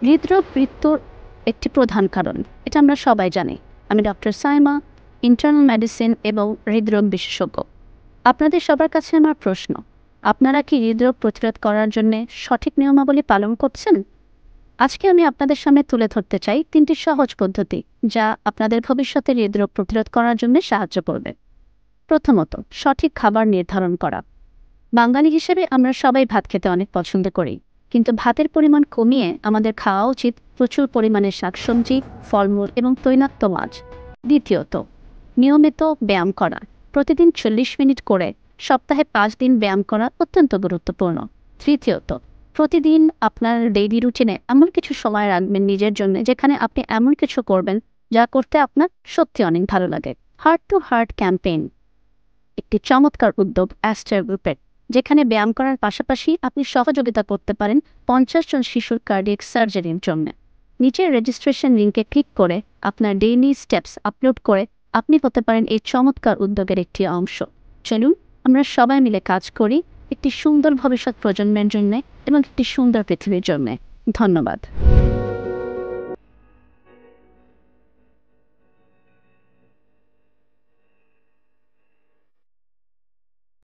হৃদরোগ মৃত্যুর একটি প্রধান কারণ, এটা আমরা সবাই জানি। আমি ডক্টর সাইমা, ইন্টারনাল মেডিসিন এবং হৃদরোগ বিশেষজ্ঞ। আপনাদের সবার কাছে আমার প্রশ্ন, আপনারা কি হৃদরোগ প্রতিরোধ করার জন্য সঠিক নিয়মাবলী পালন করছেন? আজকে আমি আপনাদের সামনে তুলে ধরতে চাই 3টি সহজ পদ্ধতি যা আপনাদের ভবিষ্যতে হৃদরোগ প্রতিরোধ করার জন্য সাহায্য করবে। প্রথমত, সঠিক খাবার নির্ধারণ করা। বাঙালি হিসেবে আমরা সবাই ভাত খেতে অনেক পছন্দ করি, কিন্তু ভাতের পরিমাণ কমিয়ে আমাদের খাওয়া উচিত প্রচুর পরিমাণে শাকসবজি, ফলমূল এবং তৈলাক্ত মাছ। দ্বিতীয়ত, নিয়মিত ব্যায়াম করা। প্রতিদিন 40 মিনিট করে সপ্তাহে 5 দিন ব্যায়াম করা অত্যন্ত গুরুত্বপূর্ণ। তৃতীয়ত, প্রতিদিন আপনার ডেইলি রুটিনে এমন কিছু সময় রাখবেন নিজের জন্য, যেখানে আপনি এমন কিছু করবেন যা করতে আপনার সত্যি অনেক ভালো লাগে। হার্ট টু হার্ট ক্যাম্পেইন একটি চমৎকার উদ্যোগ অ্যাস্টার গ্রুপের, যেখানে ব্যায়াম করার পাশাপাশি আপনি সহযোগিতা করতে পারেন 50 জন শিশুর কার্ডিয়াক সার্জারির জন্য। নিচের রেজিস্ট্রেশন লিঙ্কে ক্লিক করে আপনার ডেইলি স্টেপস আপলোড করে আপনি হতে পারেন এই চমৎকার উদ্যোগের একটি অংশ। চলুন আমরা সবাই মিলে কাজ করি একটি সুন্দর ভবিষ্যৎ প্রজন্মের জন্য এবং একটি সুন্দর পৃথিবীর জন্য। ধন্যবাদ।